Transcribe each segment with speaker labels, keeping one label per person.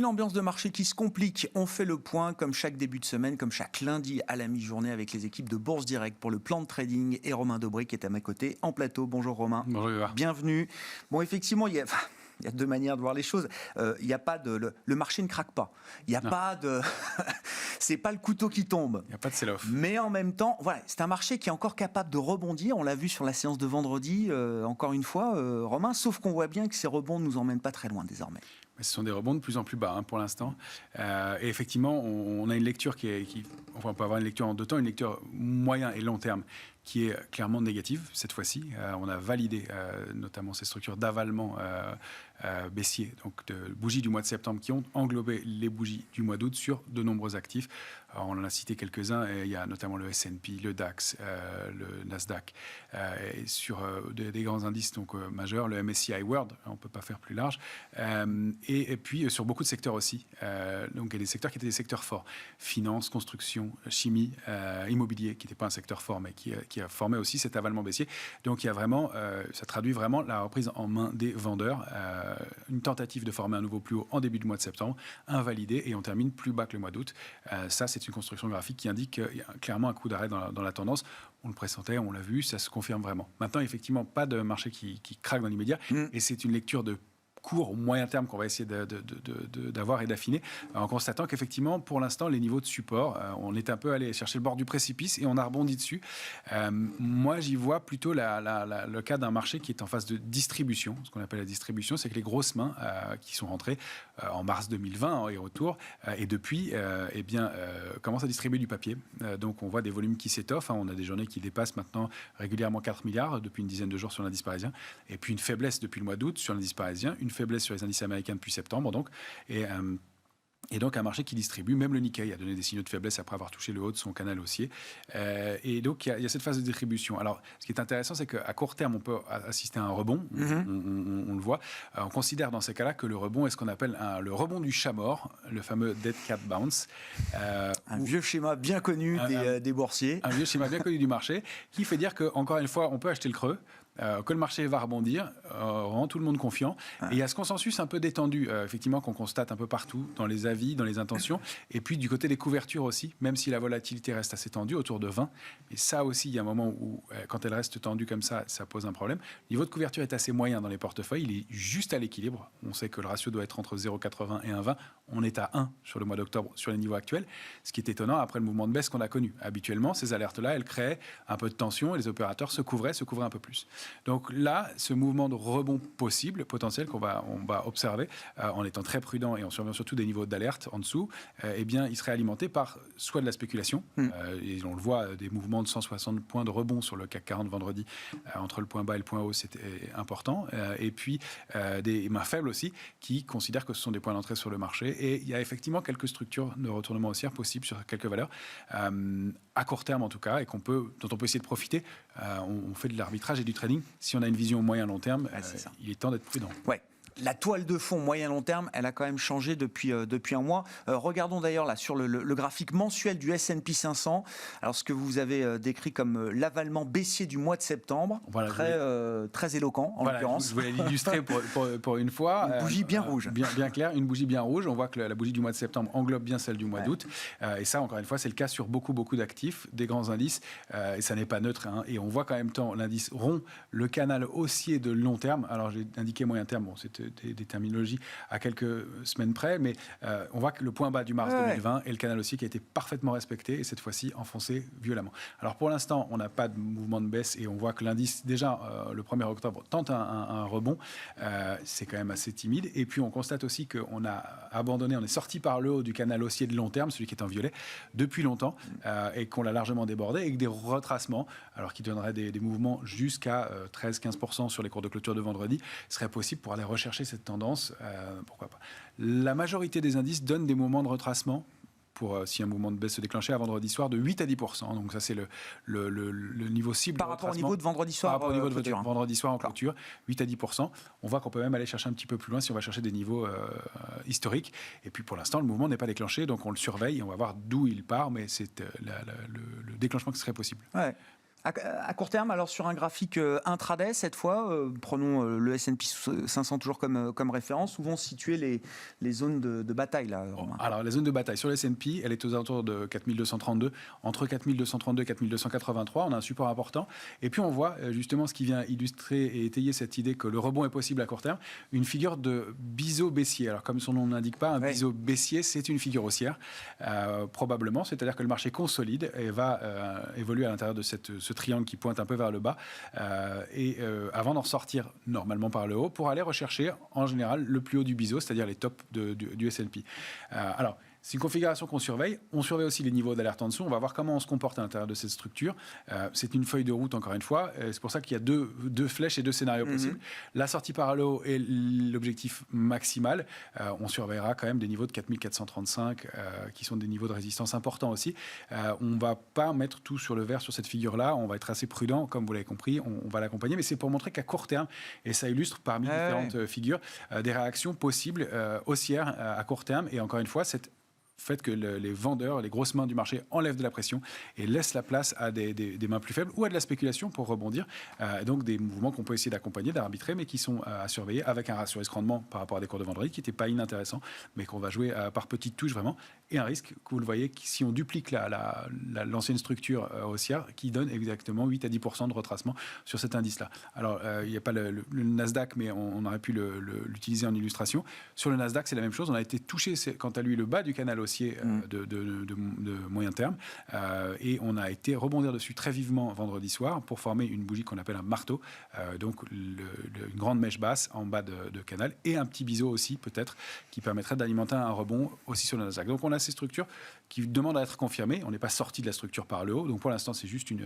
Speaker 1: Une ambiance de marché qui se complique. On fait le point comme chaque début de semaine, comme chaque lundi à la mi-journée avec les équipes de Bourse Direct pour le plan de trading. Et Romain Dobré qui est à mes côtés en plateau. Bonjour Romain.
Speaker 2: Bonjour Yves.
Speaker 1: Bienvenue. Bon, effectivement, il y a deux manières de voir les choses. Il n'y a pas de... Le marché ne craque pas. Il n'y a pas de... C'est pas le couteau qui tombe.
Speaker 2: Il n'y a pas de sell-off.
Speaker 1: Mais en même temps, voilà, c'est un marché qui est encore capable de rebondir. On l'a vu sur la séance de vendredi, encore une fois, Romain, sauf qu'on voit bien que ces rebonds ne nous emmènent pas très loin désormais.
Speaker 2: Mais ce sont des rebonds de plus en plus bas pour l'instant. Et effectivement, on a une lecture enfin, on peut avoir une lecture en deux temps, une lecture moyen et long terme qui est clairement négative cette fois-ci. On a validé notamment ces structures d'avalement baissier, donc de bougies du mois de septembre qui ont englobé les bougies du mois d'août sur de nombreux actifs. Alors, on en a cité quelques-uns, et il y a notamment le S&P, le DAX, le Nasdaq, et sur des grands indices donc, majeurs, le MSCI World, on ne peut pas faire plus large, et puis sur beaucoup de secteurs aussi. Donc il y a des secteurs qui étaient des secteurs forts, finance, construction, chimie, immobilier, qui n'était pas un secteur fort, mais qui a formé aussi cet avalement baissier. Donc il y a vraiment, ça traduit vraiment la reprise en main des vendeurs, une tentative de former un nouveau plus haut en début du mois de septembre, invalidé, et on termine plus bas que le mois d'août. Ça, c'est une construction graphique qui indique qu'il y a clairement un coup d'arrêt dans la tendance. On le pressentait, on l'a vu, ça se confirme vraiment. Maintenant, effectivement, pas de marché qui craque dans l'immédiat, et c'est une lecture de court ou moyen terme qu'on va essayer d'avoir et d'affiner, en constatant qu'effectivement, pour l'instant, les niveaux de support, on est un peu allé chercher le bord du précipice et on a rebondi dessus. Moi, j'y vois plutôt le cas d'un marché qui est en phase de distribution. Ce qu'on appelle la distribution, c'est que les grosses mains qui sont rentrées en mars 2020 et retour, et depuis, commencent à distribuer du papier. Donc, on voit des volumes qui s'étoffent. On a des journées qui dépassent maintenant régulièrement 4 milliards depuis une dizaine de jours sur l'indice parisien. Et puis, une faiblesse depuis le mois d'août sur l'indice parisien, une faiblesse sur les indices américains depuis septembre, donc, et donc un marché qui distribue, même le Nikkei a donné des signaux de faiblesse après avoir touché le haut de son canal haussier. Et donc il y a cette phase de distribution. Alors ce qui est intéressant, c'est qu'à court terme, on peut assister à un rebond, on le voit. On considère dans ces cas-là que le rebond est ce qu'on appelle le rebond du chat mort, le fameux dead cat bounce.
Speaker 1: Un vieux schéma bien connu des boursiers.
Speaker 2: Un vieux schéma bien connu du marché, qui fait dire qu'encore une fois, on peut acheter le creux, que le marché va rebondir, rend tout le monde confiant. Et il y a ce consensus un peu détendu, effectivement, qu'on constate un peu partout, dans les avis, dans les intentions, et puis du côté des couvertures aussi, même si la volatilité reste assez tendue, autour de 20. Et ça aussi, il y a un moment où, quand elle reste tendue comme ça pose un problème. Le niveau de couverture est assez moyen dans les portefeuilles, il est juste à l'équilibre. On sait que le ratio doit être entre 0,80 et 1,20. On est à 1 sur le mois d'octobre, sur les niveaux actuels, ce qui est étonnant après le mouvement de baisse qu'on a connu. Habituellement, ces alertes-là, elles créaient un peu de tension et les opérateurs se couvraient un peu plus. Donc là, ce mouvement de rebond possible, potentiel, on va observer en étant très prudent et en surveillant surtout des niveaux d'alerte en dessous, eh bien, il serait alimenté par soit de la spéculation, et on le voit, des mouvements de 160 points de rebond sur le CAC 40 vendredi, entre le point bas et le point haut, c'était important, et puis des mains faibles aussi, qui considèrent que ce sont des points d'entrée sur le marché, et il y a effectivement quelques structures de retournement haussière possibles sur quelques valeurs, à court terme en tout cas, et dont on peut essayer de profiter. On fait de l'arbitrage et du trading. Si on a une vision moyen-long terme, il est temps d'être prudent.
Speaker 1: Ouais. La toile de fond moyen-long terme, elle a quand même changé depuis un mois. Regardons d'ailleurs là sur le graphique mensuel du S&P 500. Alors ce que vous avez décrit comme l'avalement baissier du mois de septembre, voilà, très éloquent en l'occurrence.
Speaker 2: Je voulais l'illustrer pour une fois.
Speaker 1: Une bougie bien rouge.
Speaker 2: Bien claire, une bougie bien rouge. On voit que la bougie du mois de septembre englobe bien celle du mois d'août. Et ça, encore une fois, c'est le cas sur beaucoup d'actifs, des grands indices. Et ça n'est pas neutre. Et on voit qu'en même temps, l'indice rompt le canal haussier de long terme. Alors j'ai indiqué moyen terme, bon, c'était des terminologies à quelques semaines près, mais on voit que le point bas du mars 2020 est le canal haussier qui a été parfaitement respecté et cette fois-ci enfoncé violemment. Alors pour l'instant, on n'a pas de mouvement de baisse et on voit que l'indice, déjà le 1er octobre, tente un rebond. C'est quand même assez timide. Et puis on constate aussi qu'on a abandonné, on est sorti par le haut du canal haussier de long terme, celui qui est en violet, depuis longtemps, et qu'on l'a largement débordé, avec des retracements, alors qui donneraient des mouvements jusqu'à 13-15% sur les cours de clôture de vendredi, serait possible pour aller rechercher cette tendance, pourquoi pas. La majorité des indices donnent des moments de retracement pour, si un mouvement de baisse se déclenchait à vendredi soir, de 8 à 10%. Donc ça, c'est le niveau cible.
Speaker 1: Par rapport au niveau de vendredi soir.
Speaker 2: Par rapport au niveau de vendredi soir en clôture, 8 à 10%. On voit qu'on peut même aller chercher un petit peu plus loin si on va chercher des niveaux historiques. Et puis pour l'instant, le mouvement n'est pas déclenché, donc on le surveille et on va voir d'où il part, mais c'est le déclenchement qui serait possible.
Speaker 1: Ouais. À court terme, alors sur un graphique intraday, cette fois, prenons le S&P 500 toujours comme référence, où vont se situer les zones de bataille là, Romain?
Speaker 2: Alors, la zone de bataille sur le S&P, elle est aux alentours de 4232, entre 4232 et 4283. On a un support important. Et puis, on voit justement ce qui vient illustrer et étayer cette idée que le rebond est possible à court terme, une figure de biseau baissier. Alors, comme son nom ne l'indique pas, un biseau baissier, c'est une figure haussière, probablement. C'est-à-dire que le marché consolide et va évoluer à l'intérieur de ce triangle qui pointe un peu vers le bas, avant d'en ressortir normalement par le haut, pour aller rechercher en général le plus haut du biseau, c'est-à-dire les tops du S&P. Alors, c'est une configuration qu'on surveille. On surveille aussi les niveaux d'alerte en dessous. On va voir comment on se comporte à l'intérieur de cette structure. C'est une feuille de route, encore une fois. C'est pour ça qu'il y a deux flèches et deux scénarios possibles. La sortie par le haut est l'objectif maximal. On surveillera quand même des niveaux de 4435, qui sont des niveaux de résistance importants aussi. On ne va pas mettre tout sur le vert sur cette figure-là. On va être assez prudent, comme vous l'avez compris. On va l'accompagner. Mais c'est pour montrer qu'à court terme, et ça illustre parmi différentes figures, des réactions possibles haussières à court terme. Et encore une fois, cette fait que les vendeurs, les grosses mains du marché enlèvent de la pression et laissent la place à des mains plus faibles ou à de la spéculation pour rebondir. Donc des mouvements qu'on peut essayer d'accompagner, d'arbitrer, mais qui sont à surveiller avec un ratio risque-rendement par rapport à des cours de vendredi qui n'était pas inintéressant, mais qu'on va jouer par petites touches vraiment. Et un risque, que vous le voyez, si on duplique l'ancienne structure haussière, qui donne exactement 8 à 10% de retracement sur cet indice-là. Alors, il n'y a pas le Nasdaq, mais on aurait pu l'utiliser en illustration. Sur le Nasdaq, c'est la même chose. On a été touché, quant à lui, le bas du canal haussier de moyen terme, et on a été rebondir dessus très vivement vendredi soir pour former une bougie qu'on appelle un marteau, donc une grande mèche basse en bas de canal, et un petit biseau aussi peut-être qui permettrait d'alimenter un rebond aussi sur le Nasdaq. Donc on a ces structures qui demandent à être confirmées. On n'est pas sorti de la structure par le haut, donc pour l'instant c'est juste une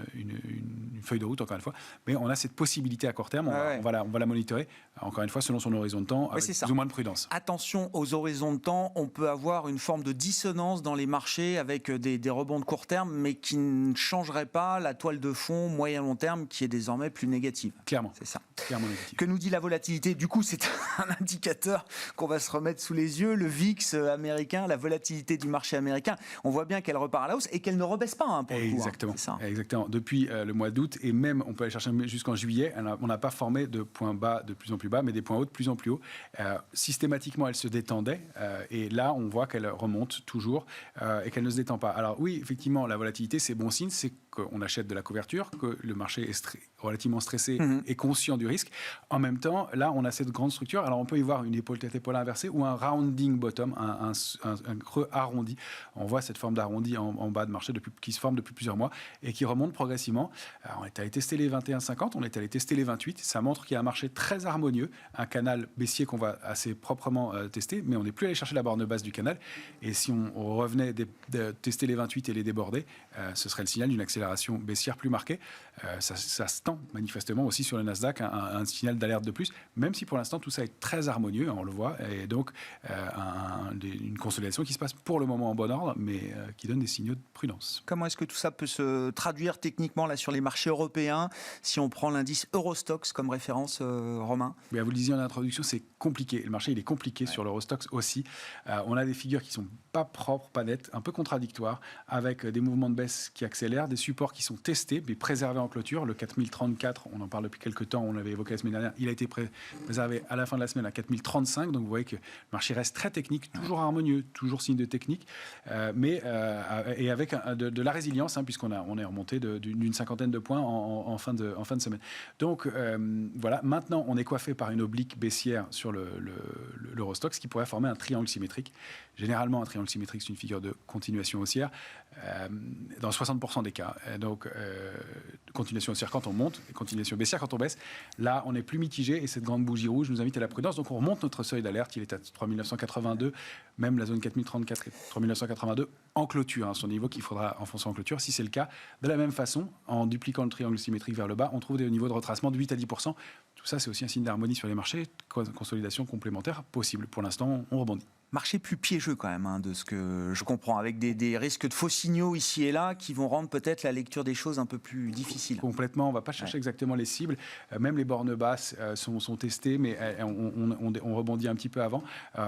Speaker 2: feuille de route, encore une fois, mais on a cette possibilité à court terme. On va la monitorer, encore une fois, selon son horizon de temps, avec plus ou moins de prudence.
Speaker 1: Attention aux horizons de temps, on peut avoir une forme de dissonance dans les marchés avec des rebonds de court terme, mais qui ne changerait pas la toile de fond moyen-long terme qui est désormais plus négative.
Speaker 2: Clairement.
Speaker 1: C'est ça.
Speaker 2: Clairement négative.
Speaker 1: Que nous dit la volatilité? Du coup, c'est un indicateur qu'on va se remettre sous les yeux. Le VIX américain, la volatilité du marché américain, on voit bien qu'elle repart à la hausse et qu'elle ne rebaisse pas. Pour
Speaker 2: exactement.
Speaker 1: Le coup, hein.
Speaker 2: Exactement. Depuis le mois d'août, et même on peut aller chercher jusqu'en juillet, on n'a pas formé de points bas de plus en plus bas, mais des points hauts de plus en plus hauts. Systématiquement, elle se détendait, et là, on voit qu'elle remonte toujours et qu'elle ne se détend pas. Alors oui, effectivement, la volatilité, c'est bon signe, c'est qu'on achète de la couverture, que le marché est relativement stressé et conscient du risque. En même temps, là, on a cette grande structure. Alors, on peut y voir une épaule-tête-épaule inversée ou un rounding bottom, un creux arrondi. On voit cette forme d'arrondi en bas de marché qui se forme depuis plusieurs mois et qui remonte progressivement. Alors, on est allé tester les 21,50, on est allé tester les 28. Ça montre qu'il y a un marché très harmonieux, un canal baissier qu'on va assez proprement tester, mais on n'est plus allé chercher la borne basse du canal. Et si on revenait de tester les 28 et les déborder, ce serait le signal d'une accélération baissière plus marquée. Ça se tend manifestement aussi sur le Nasdaq, un signal d'alerte de plus, même si pour l'instant tout ça est très harmonieux, on le voit, et donc une consolidation qui se passe pour le moment en bon ordre, mais qui donne des signaux de prudence.
Speaker 1: Comment est-ce que tout ça peut se traduire techniquement là, sur les marchés européens, si on prend l'indice Eurostoxx comme référence, Romain?
Speaker 2: Mais vous le disiez en introduction, c'est compliqué. Le marché, il est compliqué sur l'Eurostoxx aussi. On a des figures qui ne sont pas propres, pas nettes, un peu contradictoires, avec des mouvements de baisse qui accélèrent, des supports qui sont testés, mais préservés en clôture. Le 4034, on en parle depuis quelques temps, on l'avait évoqué la semaine dernière, il a été préservé à la fin de la semaine à 4035. Donc vous voyez que le marché reste très technique, toujours harmonieux, toujours signe de technique, mais et avec de la résilience, puisqu'on est remonté d'une cinquantaine de points en fin de semaine. Donc voilà, maintenant on est coiffé par une oblique baissière sur l'Eurostoxx qui pourrait former un triangle symétrique. Généralement, un triangle symétrique, c'est une figure de continuation haussière dans 60% des cas. Donc, continuation haussière quand on monte et continuation baissière quand on baisse. Là, on est plus mitigé et cette grande bougie rouge nous invite à la prudence. Donc, on remonte notre seuil d'alerte. Il est à 3982, même la zone 4034 et 3982 en clôture, son niveau qu'il faudra enfoncer en clôture. Si c'est le cas, de la même façon, en dupliquant le triangle symétrique vers le bas, on trouve des niveaux de retracement de 8 à 10%. Tout ça, c'est aussi un signe d'harmonie sur les marchés. Consolidation complémentaire possible. Pour l'instant, on rebondit.
Speaker 1: Marché plus piégeux quand même, de ce que je comprends, avec des risques de faux signaux ici et là qui vont rendre peut-être la lecture des choses un peu plus difficile.
Speaker 2: Complètement, on ne va pas chercher exactement les cibles. Même les bornes basses sont testées, mais on rebondit un petit peu avant.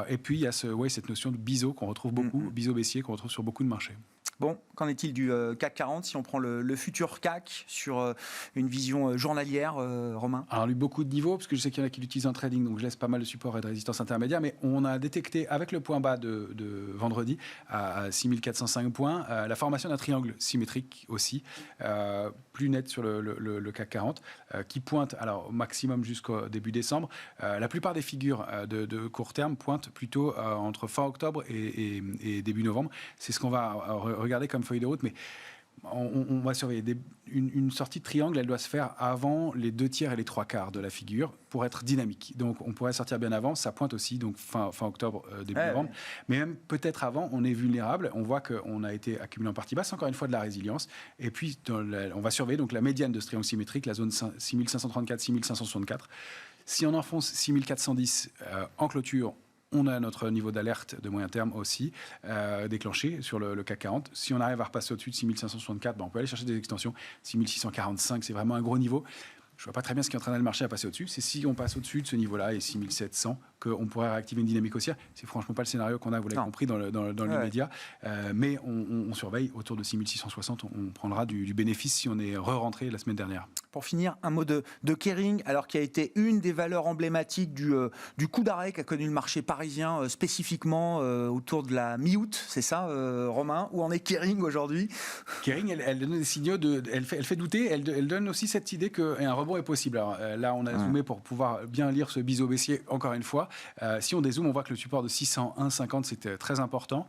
Speaker 2: Et puis, il y a cette notion de biseau qu'on retrouve beaucoup, biseau baissier qu'on retrouve sur beaucoup de marchés.
Speaker 1: Bon, qu'en est-il du CAC 40 si on prend le futur CAC sur une vision journalière, Romain?
Speaker 2: Alors, il y a eu beaucoup de niveaux, parce que je sais qu'il y en a qui l'utilisent en trading, donc je laisse pas mal de support et de résistance intermédiaire, mais on a détecté avec le point bas de vendredi à 6405 points, la formation d'un triangle symétrique aussi, plus net sur le CAC 40, qui pointe alors, au maximum jusqu'au début décembre. La plupart des figures de court terme pointent plutôt entre fin octobre et début novembre. C'est ce qu'on va regarder comme feuille de route, mais on va surveiller. Une sortie de triangle, elle doit se faire avant les 2/3 et les 3/4 de la figure pour être dynamique. Donc on pourrait sortir bien avant, ça pointe aussi, donc fin octobre, début novembre. Mais même peut-être avant, on est vulnérable. On voit qu'on a été accumulé en partie basse, encore une fois de la résilience. Et puis on va surveiller donc la médiane de ce triangle symétrique, la zone 6534, 6564. Si on enfonce 6410 en clôture, on a notre niveau d'alerte de moyen terme aussi déclenché sur le CAC 40. Si on arrive à repasser au-dessus de 6564, on peut aller chercher des extensions. 6645, c'est vraiment un gros niveau. Je ne vois pas très bien ce qui entraînerait le marché à passer au-dessus. C'est si on passe au-dessus de ce niveau-là et 6700 qu'on pourrait réactiver une dynamique haussière. C'est franchement pas le scénario qu'on a, vous l'avez compris, dans l'immédiat. Mais on surveille autour de 6660. On prendra du bénéfice si on est re-rentré la semaine dernière.
Speaker 1: Pour finir, un mot de Kering, alors qui a été une des valeurs emblématiques du coup d'arrêt qu'a connu le marché parisien, spécifiquement autour de la mi-août, c'est ça, Romain? Où en est Kering aujourd'hui?
Speaker 2: Kering, elle donne des signaux, elle fait douter, elle donne aussi cette idée qu'un rebond est possible. Alors, là, on a zoomé pour pouvoir bien lire ce biseau baissier, encore une fois. Si on dézoome, on voit que le support de 601,50, c'était très important.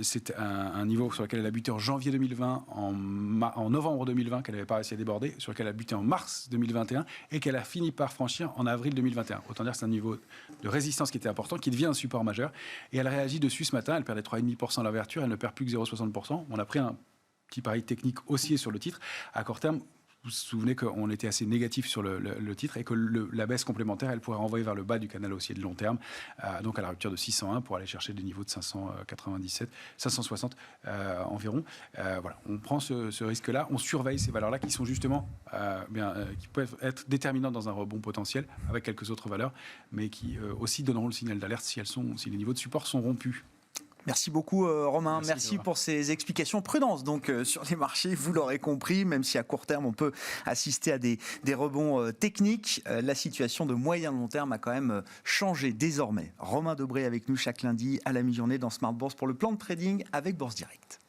Speaker 2: C'est un niveau sur lequel elle a buté en janvier 2020, en novembre 2020, qu'elle n'avait pas réussi à déborder, sur lequel elle a buté en mars 2021 et qu'elle a fini par franchir en avril 2021. Autant dire que c'est un niveau de résistance qui était important, qui devient un support majeur. Et elle réagit dessus ce matin, elle perdait 3,5% à l'ouverture, elle ne perd plus que 0,60%. On a pris un petit pari technique haussier sur le titre. À court terme, vous vous souvenez qu'on était assez négatif sur le titre et que la baisse complémentaire, elle pourrait renvoyer vers le bas du canal haussier de long terme, donc à la rupture de 601 pour aller chercher des niveaux de 597, 560 environ. Voilà, on prend ce risque-là, on surveille ces valeurs-là qui sont justement qui peuvent être déterminantes dans un rebond potentiel avec quelques autres valeurs, mais qui aussi donneront le signal d'alerte si les niveaux de support sont rompus.
Speaker 1: Merci beaucoup Romain, merci pour ces explications. Prudence donc sur les marchés, vous l'aurez compris, même si à court terme on peut assister à des rebonds techniques, la situation de moyen long terme a quand même changé désormais. Romain Debré avec nous chaque lundi à la mi-journée dans Smart Bourse pour le plan de trading avec Bourse Direct.